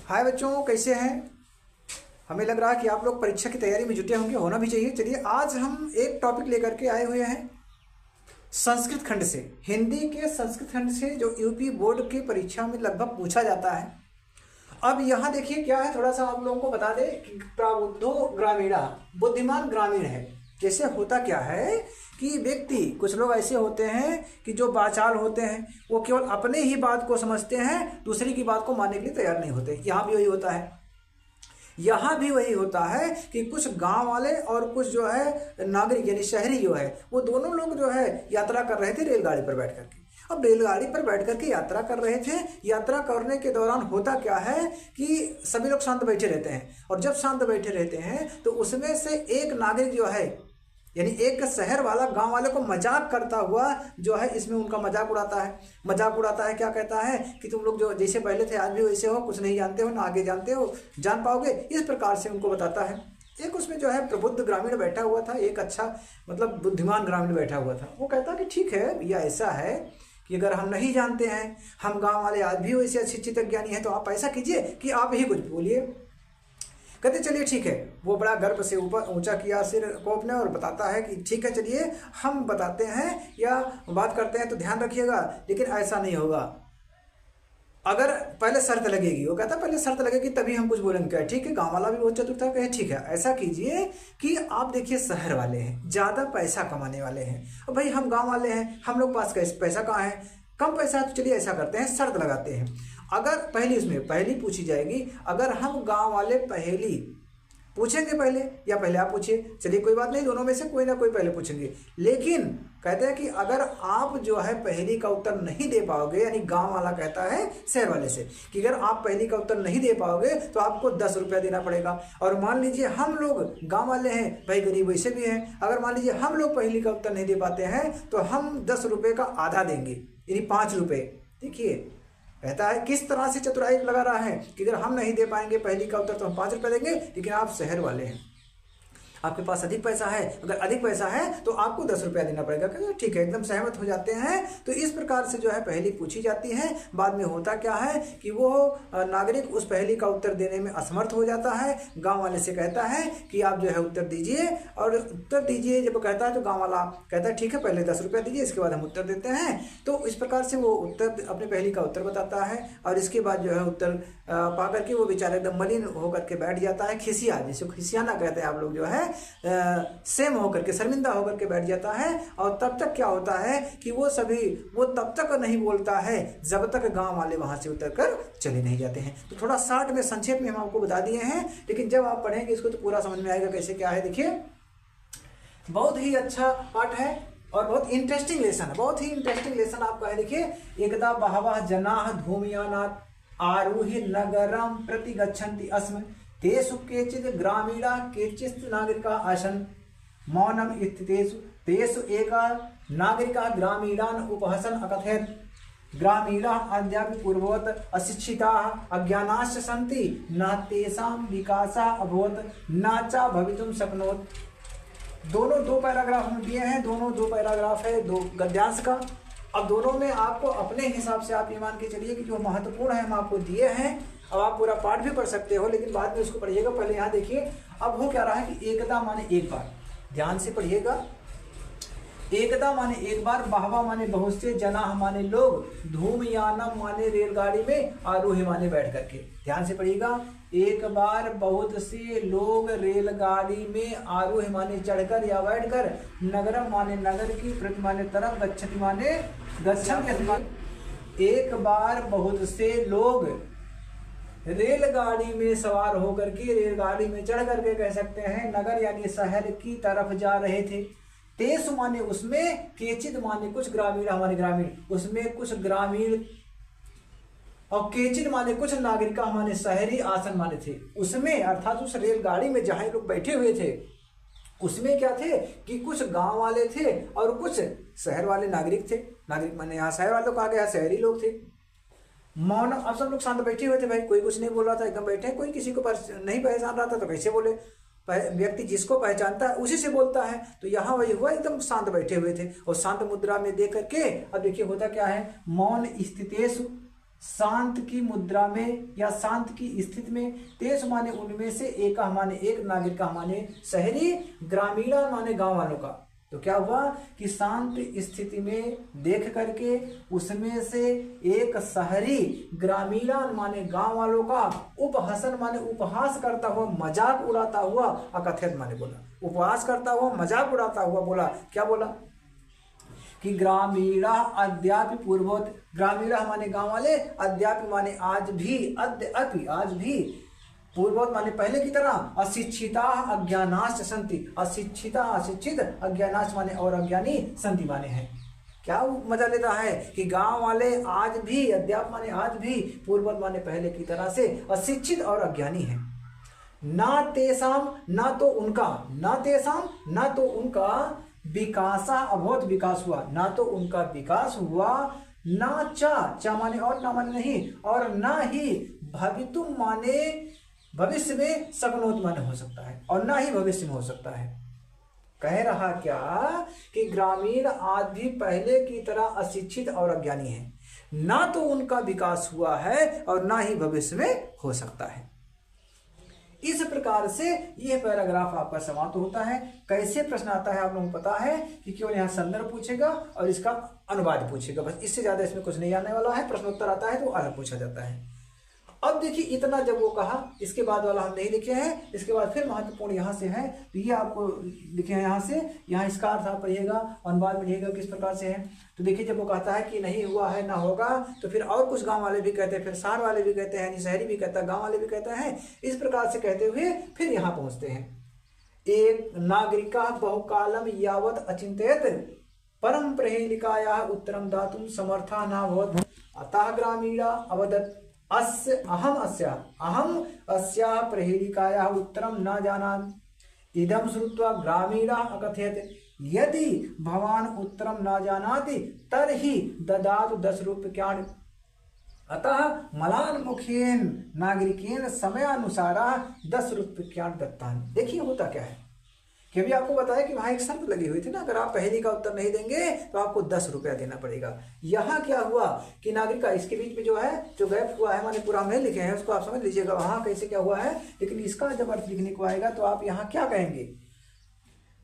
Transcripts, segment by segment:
हाय बच्चों, कैसे हैं। हमें लग रहा है कि आप लोग परीक्षा की तैयारी में जुटे होंगे, होना भी चाहिए। चलिए आज हम एक टॉपिक लेकर के आए हुए हैं संस्कृत खंड से। हिंदी के संस्कृत खंड से जो यूपी बोर्ड की परीक्षा में लगभग पूछा जाता है। अब यहाँ देखिए क्या है, थोड़ा सा आप लोगों को बता दें कि प्रबुद्धो ग्रामीणा, बुद्धिमान ग्रामीण है। जैसे होता क्या है कि व्यक्ति, कुछ लोग ऐसे होते हैं कि जो वाचाल होते हैं, वो केवल अपने ही बात को समझते हैं, दूसरी की बात को मानने के लिए तैयार नहीं होते। यहाँ भी वही होता है, यहाँ भी वही होता है कि कुछ गांव वाले और कुछ जो है नागरिक यानी शहरी जो है, वो दोनों लोग जो है यात्रा कर रहे थे रेलगाड़ी पर बैठ करके। अब रेलगाड़ी पर बैठ करके यात्रा कर रहे थे। यात्रा करने के दौरान होता क्या है कि सभी लोग शांत बैठे रहते हैं, और जब शांत बैठे रहते हैं तो उसमें से एक नागरिक जो है यानी एक शहर वाला गांव वाले को मजाक करता हुआ जो है इसमें उनका मजाक उड़ाता है। क्या कहता है कि तुम लोग जो जैसे पहले थे आज भी वैसे हो, कुछ नहीं जानते हो, ना आगे जानते हो, जान पाओगे, इस प्रकार से उनको बताता है। एक उसमें जो है प्रबुद्ध ग्रामीण बैठा हुआ था, एक अच्छा मतलब बुद्धिमान ग्रामीण बैठा हुआ था। वो कहता कि ठीक है भैया, ऐसा है कि अगर हम नहीं जानते हैं, हम गाँव वाले आज भी वैसे अशिक्षित ज्ञानी हैं, तो आप ऐसा कीजिए कि आप ही कुछ बोलिए। कहते चलिए ठीक है। वो बड़ा गर्व से ऊपर ऊंचा किया सिर को अपने और बताता है कि ठीक है चलिए हम बताते हैं या बात करते हैं, तो ध्यान रखिएगा, लेकिन ऐसा नहीं होगा। अगर पहले शर्त लगेगी, वो कहता पहले शर्त लगेगी तभी हम कुछ बोलेंगे। क्या ठीक है, गांव वाला भी बहुत चतुर था, कहे ठीक है ऐसा कीजिए कि आप देखिए शहर वाले हैं, ज़्यादा पैसा कमाने वाले हैं, और भाई हम गाँव वाले हैं, हम लोग पास पैसा कहाँ है, कम पैसा है, तो चलिए ऐसा करते हैं, शर्त लगाते हैं। अगर पहली पूछी जाएगी, अगर हम गांव वाले पहली पूछेंगे पहले, या पहले आप पूछिए, चलिए कोई बात नहीं, दोनों में से कोई ना कोई पहले पूछेंगे। लेकिन कहते हैं कि अगर आप जो है पहली का उत्तर नहीं दे पाओगे, यानी गांव वाला कहता है शहर वाले से कि अगर आप पहली का उत्तर नहीं दे पाओगे तो आपको 10 रुपया देना पड़ेगा। और मान लीजिए हम लोग गांव वाले हैं, भाई गरीब वैसे भी हैं, अगर मान लीजिए हम लोग पहली का उत्तर नहीं दे पाते हैं तो हम 10 रुपये का आधा देंगे, यानी 5 रुपये। देखिए कहता है किस तरह से चतुराई लगा रहा है कि अगर हम नहीं दे पाएंगे पहली का उत्तर तो हम 5 रुपये देंगे, लेकिन आप शहर वाले हैं, आपके पास अधिक पैसा है, अगर अधिक पैसा है तो आपको 10 रुपया देना पड़ेगा। कहते ठीक है, एकदम सहमत हो जाते हैं। तो इस प्रकार से जो है पहली पूछी जाती है। बाद में होता क्या है कि वो नागरिक उस पहली का उत्तर देने में असमर्थ हो जाता है। गांव वाले से कहता है कि आप जो है उत्तर दीजिए, और उत्तर दीजिए जब कहता है तो गाँव वाला कहता है ठीक है पहले 10 रुपया दीजिए, इसके बाद हम उत्तर देते हैं। तो इस प्रकार से वो उत्तर अपने पहली का उत्तर बताता है, और इसके बाद जो है उत्तर पा करके वो बेचारा एकदम मलिन होकर के बैठ जाता है, खिसिया, जिसको खिसियाना कहते हैं आप लोग जो है, सेम होकर के, शर्मिंदा होकर के बैठ जाता है। और तब तक क्या होता है कि वो तब तक नहीं बोलता है जब तक गांव वाले वहां से उतर कर चले नहीं जाते हैं। तो थोड़ा शॉर्ट में संक्षेप में हम आपको बता दिए हैं, लेकिन जब आप पढ़ेंगे इसको तो पूरा समझ में आएगा कैसे क्या है। देखिए बहुत ही अच्छा पाठ है और बहुत इंटरेस्टिंग लेसन है, बहुत ही इंटरेस्टिंग लेसन आपका है। देखिए एकदा बहवः जनाः धूमयानात् आरुह्य नगरं प्रति गच्छन्ति अस्म तेषु केचित् ग्रामीणा केचित् नागरिका आसन् मौनम इत्यतेषु तेषु एका नागरिका ग्रामीणान् उपहसन् अकथयत् ग्रामीणा अद्यापि पूर्ववत् अशिक्षिताः अज्ञानाश्च सन्ति न तेषां विकासः अभवत् न च भवितुं शक्नोत्। दोनों 2 पैराग्राफ में दिए हैं, दोनों 2 पैराग्राफ है 2 गद्यांश का। अब दोनों में आपको अपने हिसाब से आप ये मान के चलिए कि जो महत्वपूर्ण है हम आपको दिए हैं। अब आप पूरा पाठ भी पढ़ सकते हो, लेकिन बाद में उसको पढ़िएगा। पहले यहाँ देखिए अब हो क्या रहा है कि एकदा माने एक बार, ध्यान से पढ़िएगा। एकदा माने एक बार, बहवा माने बहुत से, जनाह माने लोग, धूमयानम माने रेलगाड़ी में, आरोही माने बैठ करके। ध्यान से पढ़िएगा, एक बार बहुत से लोग रेलगाड़ी में, आरोही माने चढ़कर या बैठकर, नगरम माने नगर की, प्रति माने तरफ, गच्छति माने गच्छन्ति। एक बार बहुत से लोग रेलगाड़ी में सवार होकर के, रेलगाड़ी में चढ़ करके कह सकते हैं, नगर यानी शहर की तरफ जा रहे थे। तेसु माने उसमें, केचित माने कुछ, ग्रामीण हमारे ग्रामीण, उसमें कुछ ग्रामीण, और केचित माने कुछ, नागरिका हमारे शहरी, आसन माने थे उसमें, अर्थात उस रेलगाड़ी में जहां लोग बैठे हुए थे उसमें क्या थे कि कुछ गांव वाले थे और कुछ शहर वाले नागरिक थे। नागरिक माने यहाँ शहर वालों को आ गया, शहरी लोग थे। मौन, अब सब लोग शांत बैठे हुए थे, भाई कोई कुछ नहीं बोल रहा था, एकदम बैठे, कोई किसी को नहीं पहचान रहा था तो कैसे बोले। व्यक्ति जिसको पहचानता है उसी से बोलता है। तो यहाँ वही हुआ, एकदम शांत बैठे हुए थे और शांत मुद्रा में दे करके अब देखिए होता क्या है, मौन स्थितेषु शांत की मुद्रा में या शांत की स्थिति में, तेज माने उनमें से, एक माने एक, नागरिक माने शहरी, ग्रामीण माने गांव वालों का। तो क्या हुआ कि शांत स्थिति में देख करके उसमें से एक शहरी, ग्रामीण माने गांव वालों का, उपहसन माने उपहास करता हुआ, मजाक उड़ाता हुआ, अकथयत माने बोला, उपहास करता हुआ, मजाक उड़ाता हुआ बोला, क्या बोला कि ग्रामीणा अद्यापि पूर्ववत, ग्रामीणा माने गांव वाले, अद्यापि माने आज भी, अद्यापि आज भी, पूर्ववत माने पहले की तरह, अशिक्षिता अज्ञानाश्च सन्ति, अशिक्षिता अशिक्षित, अज्ञानाश्च माने और अज्ञानी, सन्ति माने हैं। क्या मजा लेता है कि गांव वाले आज भी, अद्याप माने आज भी, पूर्ववत माने पहले की तरह से अशिक्षित और अज्ञानी हैं। ना तेसाम, ना तो उनका, ना तेसाम ना तो उनका, विकासा अभवत, विकास हुआ, ना तो उनका विकास हुआ, ना चा माने और, ना माने नहीं, और ना ही भवितुम माने भविष्य में, शक्नोत माने हो सकता है, और ना ही भविष्य में हो सकता है। कह रहा क्या कि ग्रामीण आज भी पहले की तरह अशिक्षित और अज्ञानी है, ना तो उनका विकास हुआ है और ना ही भविष्य में हो सकता है। इस प्रकार से यह पैराग्राफ आपका समाप्त होता है। कैसे प्रश्न आता है आप लोगों को पता है कि केवल यहाँ संदर्भ पूछेगा और इसका अनुवाद पूछेगा, बस, इससे ज्यादा इसमें कुछ नहीं आने वाला है। प्रश्नोत्तर आता है तो अलग पूछा जाता है। अब देखिए इतना जब वो कहा, इसके बाद वाला हम नहीं लिखे हैं, इसके बाद फिर महत्वपूर्ण यहाँ से है, तो ये आपको लिखे हैं यहाँ से, यहाँ इसका अर्थ आप पढ़िएगा, अनुवाद में लिखिएगा किस प्रकार से है। तो देखिए जब वो कहता है कि नहीं हुआ है, ना होगा, तो फिर और कुछ गांव वाले भी कहते हैं, फिर शहर वाले भी कहते हैं, शहरी भी कहता है, गाँव वाले भी कहते हैं। इस प्रकार से कहते हुए फिर यहाँ पहुँचते हैं। एक नागरिका बहुकालम यावत अचिंत्यत परम प्रहेलिकाया उत्तरम दातुम समर्था नाभवत्, अतः ग्रामीणा अवदत् अहम अस्या प्रहेलिकाया उत्तरम न जानामि, इदं श्रुत्वा ग्रामीणा अकथयत्, यदि भवान उत्तरम न जानाति तर्हि ददातु 10 रूप्यकाणि। अतः मलान मुखेन नागरिकेन समयानुसारा 10 रूप्यकाणि दत्तानि। देखिए होता क्या है कि अभी आपको बताया कि वहां एक शर्त लगी हुई थी ना, अगर आप पहेली का उत्तर नहीं देंगे तो आपको 10 रुपया देना पड़ेगा। यहाँ क्या हुआ कि नागरिक का, इसके बीच में जो है, जो गैप हुआ है, माने पूरा नहीं लिखे हैं, उसको आप समझ लीजिएगा वहां कैसे क्या हुआ है। लेकिन इसका जब अर्थ लिखने को आएगा तो आप यहाँ क्या कहेंगे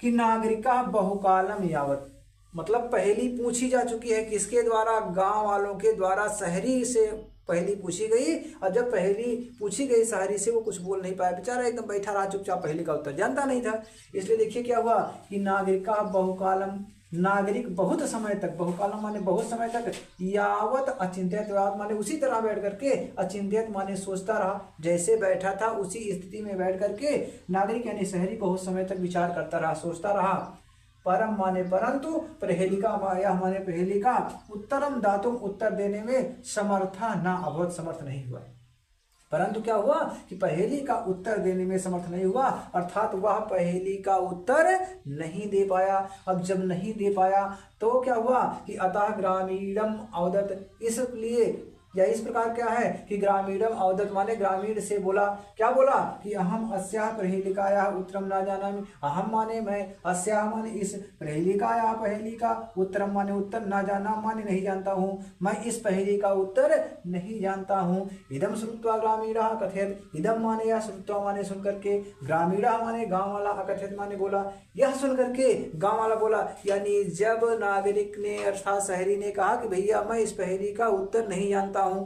कि नागरिका बहुकालम यावत, मतलब पहेली पूछी जा चुकी है, किसके द्वारा, गांव वालों के द्वारा। शहरी से पहेली पूछी गई, और जब पहेली पूछी गई शहरी से, वो कुछ बोल नहीं पाया, बेचारा एकदम बैठा रहा चुपचाप, पहेली का उत्तर जानता नहीं था। इसलिए देखिए क्या हुआ कि नागरिका बहुकालम, नागरिक बहुत समय तक, बहुकालम माने बहुत समय तक, यावत अचिंत्यत, माने उसी तरह बैठ करके, अचिंत्यत माने सोचता रहा, जैसे बैठा था उसी स्थिति में बैठ करके नागरिक यानी शहरी बहुत समय तक विचार करता रहा, सोचता रहा। परम माने परंतु, प्रहेलिका माने प्रहेलिका, उत्तरम दातुम उत्तर देने में, समर्था ना अभवत समर्थ नहीं हुआ। परंतु क्या हुआ कि पहेली का उत्तर देने में समर्थ नहीं हुआ, अर्थात वह पहेली का उत्तर नहीं दे पाया। अब जब नहीं दे पाया तो क्या हुआ कि अतः ग्रामीणम अवदत, इसलिए या इस प्रकार क्या है कि ग्रामीणम अवदत माने ग्रामीण से बोला, क्या बोला कि अहम अस्या प्रहेलिकाया उत्तरम ना जानामि, अहम माने मैं, अस्या माने इस, प्रहेलिकाया पहेली का, उत्तरम माने उत्तर, ना जाना माने नहीं जानता हूँ, मैं इस पहेली का उत्तर नहीं जानता हूँ। इदम श्रुत्वा ग्रामीणा कथयत, इदम माने या, श्रुत्वा माने सुन करके, ग्रामीणा माने गाँव वाला, अकथयत माने बोला, यह सुन करके गाँव वाला बोला। यानी जब नागरिक ने अर्थात शहरी ने कहा कि भैया मैं इस पहेली का उत्तर नहीं जानता हूं,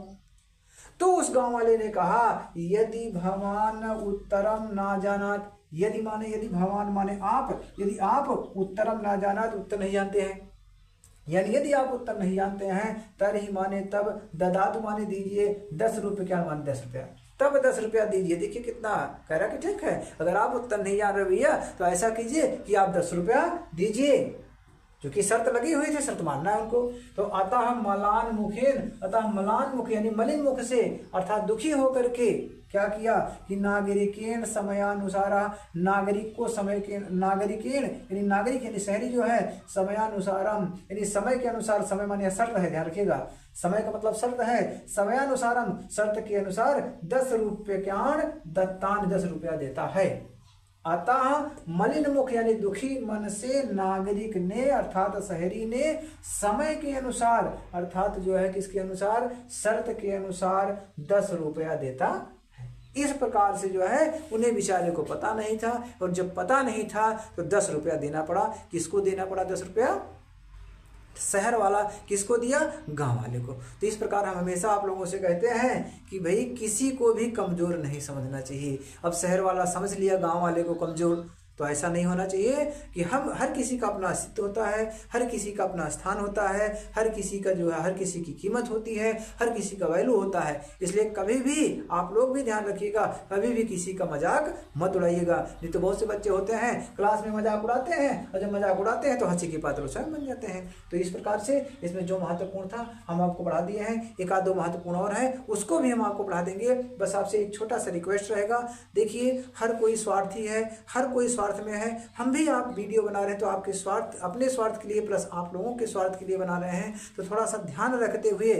तो उस गांव वाले ने कहा यदि भवान उत्तरम ना जानात, यदि माने यदि, भवान माने आप, यदि आप उत्तरम ना जानात उत्तर नहीं जानते हैं, यानी यदि आप उत्तर नहीं जानते हैं, तरही माने तब, ददातु माने दीजिए, 10 रुपये, क्या माने 10 रुपया, तब 10 रुपया दीजिए। देखिए कितना कह रहा कि ठीक है, अगर आप उत्तर नहीं जान रहे भैया तो ऐसा कीजिए कि आप 10 रुपया दीजिए, क्योंकि शर्त लगी हुई थी, शर्त मानना है उनको। तो अतः मलान मुखेन, अतः मलान मुख यानी मलिन मुख से, अर्थात दुखी होकर के क्या किया कि नागरिकेन समयानुसारा, नागरिक को समय के, नागरिकेन यानी नागरिक यानी शहरी जो है, समयानुसारम यानी समय के अनुसार, समय माने शर्त है, ध्यान रखिएगा, समय का मतलब शर्त है, समयानुसारम शर्त के अनुसार 10 रूप्यकाण दत्तान 10 रुपया देता है। अतः मलिन मुख यानी दुखी मन से नागरिक ने अर्थात शहरी ने समय के अनुसार अर्थात जो है किसके अनुसार, शर्त के अनुसार 10 रुपया देता है। इस प्रकार से जो है उन्हें बेचारे को पता नहीं था, और जब पता नहीं था तो 10 रुपया देना पड़ा। किसको देना पड़ा 10 रुपया? शहर वाला किसको दिया? गांव वाले को। तो इस प्रकार हम हमेशा आप लोगों से कहते हैं कि भाई किसी को भी कमजोर नहीं समझना चाहिए। अब शहर वाला समझ लिया गांव वाले को कमजोर, तो ऐसा नहीं होना चाहिए कि हम हर किसी का अपना अस्तित्व होता है, हर किसी का अपना स्थान होता है, हर किसी का जो है हर किसी की कीमत होती है, हर किसी का वैल्यू होता है। इसलिए कभी भी आप लोग भी ध्यान रखिएगा, कभी भी किसी का मजाक मत उड़ाइएगा। नहीं तो बहुत से बच्चे होते हैं क्लास में मजाक उड़ाते हैं, और जब मजाक उड़ाते हैं तो हंसी की पात्र स्वयं बन जाते हैं। तो इस प्रकार से इसमें जो महत्वपूर्ण था हम आपको पढ़ा दिए हैं। एक आध दो महत्वपूर्ण और है, उसको भी हम आपको पढ़ा देंगे। बस आपसे एक छोटा सा रिक्वेस्ट रहेगा, देखिए हर कोई स्वार्थी है, हर कोई स्वार्थ में है। हम भी आप वीडियो बना रहे हैं तो आपके स्वार्थ, अपने स्वार्थ के लिए प्लस आप लोगों के स्वार्थ के लिए बना रहे हैं। तो थोड़ा सा ध्यान रखते हुए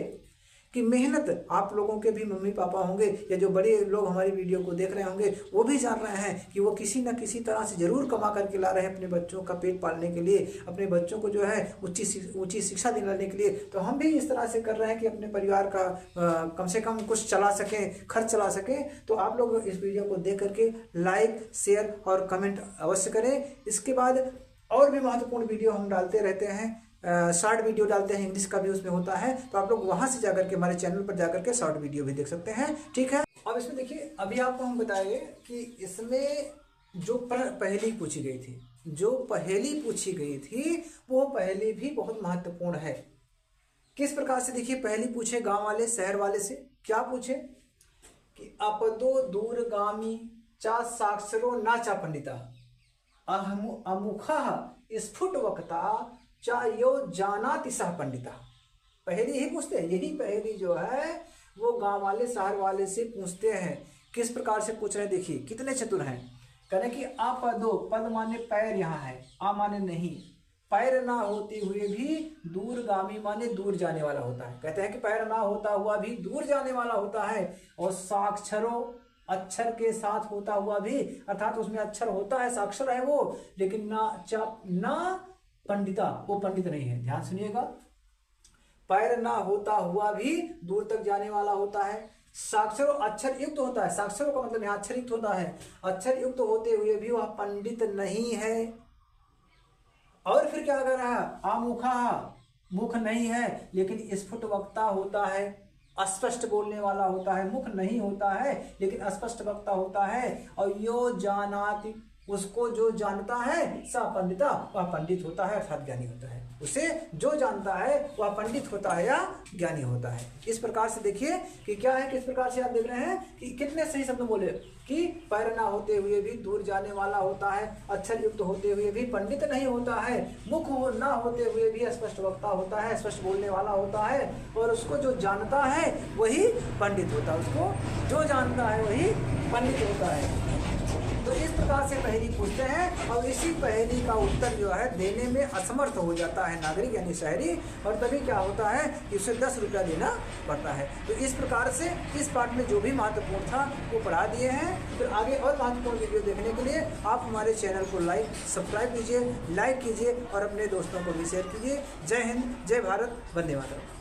कि मेहनत आप लोगों के भी मम्मी पापा होंगे या जो बड़े लोग हमारी वीडियो को देख रहे होंगे, वो भी जान रहे हैं कि वो किसी न किसी तरह से जरूर कमा करके ला रहे हैं अपने बच्चों का पेट पालने के लिए, अपने बच्चों को जो है ऊंची शिक्षा दिलाने के लिए। तो हम भी इस तरह से कर रहे हैं कि अपने परिवार का कम से कम कुछ चला सकें, खर्च चला सकें। तो आप लोग इस वीडियो को देख करके लाइक, शेयर और कमेंट अवश्य करें। इसके बाद और भी महत्वपूर्ण वीडियो हम डालते रहते हैं, शॉर्ट वीडियो डालते हैं, इंग्लिश का भी उसमें होता है। तो आप लोग वहां से जाकर के हमारे चैनल पर जाकर के शॉर्ट वीडियो भी देख सकते हैं, ठीक है। अब इसमें देखिए, अभी आपको हम बताएंगे कि इसमें जो पहेली पूछी गई थी, जो पहेली पूछी गई थी वो पहेली भी बहुत महत्वपूर्ण है। किस प्रकार से? देखिए पहेली पूछे गांव वाले शहर वाले से, क्या पूछे कि अपदो दूरगामी चा साक्षरो ना चा पंडिता अमुखा स्फुट वक्ता चायो जानाति सह पंडिता। पहेली ही पूछते हैं, यही पहेली जो है वो गांव वाले शहर वाले से पूछते हैं। किस प्रकार से पूछ रहे हैं? देखिए कितने चतुर हैं। कहने कि अपदो, पद माने पैर यहाँ है, आ माने नहीं, पैर ना होते हुए भी दूरगामी माने दूर जाने वाला होता है। कहते हैं कि पैर ना होता हुआ भी दूर जाने वाला होता है। और साक्षरो, अक्षर के साथ होता हुआ भी, अर्थात उसमें अक्षर होता है, साक्षर है वो, लेकिन ना पंडिता, वो पंडित नहीं है। ध्यान सुनिएगा, पैर ना होता हुआ भी दूर तक जाने वाला होता है। साक्षर अक्षर युक्त होता है, साक्षरों का मतलब यहाँ अक्षर युक्त होता है, अक्षर युक्त होते हुए भी वह पंडित नहीं है। और फिर क्या कर रहा है? आमुखा, मुख नहीं है लेकिन स्फुट वक्ता होता है, अस्पष्ट बोलने वाला होता है। मुख नहीं होता है लेकिन अस्पष्ट वक्ता होता है। और यो जानाति, उसको जो जानता है, सा पंडिता, वह पंडित होता है अर्थात ज्ञानी होता है। उसे जो जानता है वह पंडित होता है या ज्ञानी होता है। इस प्रकार से देखिए कि क्या है, किस प्रकार से आप देख रहे हैं कि कितने सही शब्द बोले कि पैर ना होते हुए भी दूर जाने वाला होता है, अक्षर युक्त होते हुए भी पंडित नहीं होता है, मुख ना होते हुए भी स्पष्ट वक्ता होता है, स्पष्ट बोलने वाला होता है, और उसको जो जानता है वही पंडित होता है, उसको जो जानता है वही पंडित होता है। तो इस प्रकार से पहेली पूछते हैं, और इसी पहेली का उत्तर जो है देने में असमर्थ हो जाता है नागरिक यानी शहरी, और तभी क्या होता है कि उसे 10 रुपया देना पड़ता है। तो इस प्रकार से इस पार्ट में जो भी महत्वपूर्ण था वो पढ़ा दिए हैं। फिर आगे और महत्वपूर्ण वीडियो देखने के लिए आप हमारे चैनल को सब्सक्राइब कीजिए, लाइक कीजिए और अपने दोस्तों को भी शेयर कीजिए। जय हिंद, जय भारत, वंदे मातरम।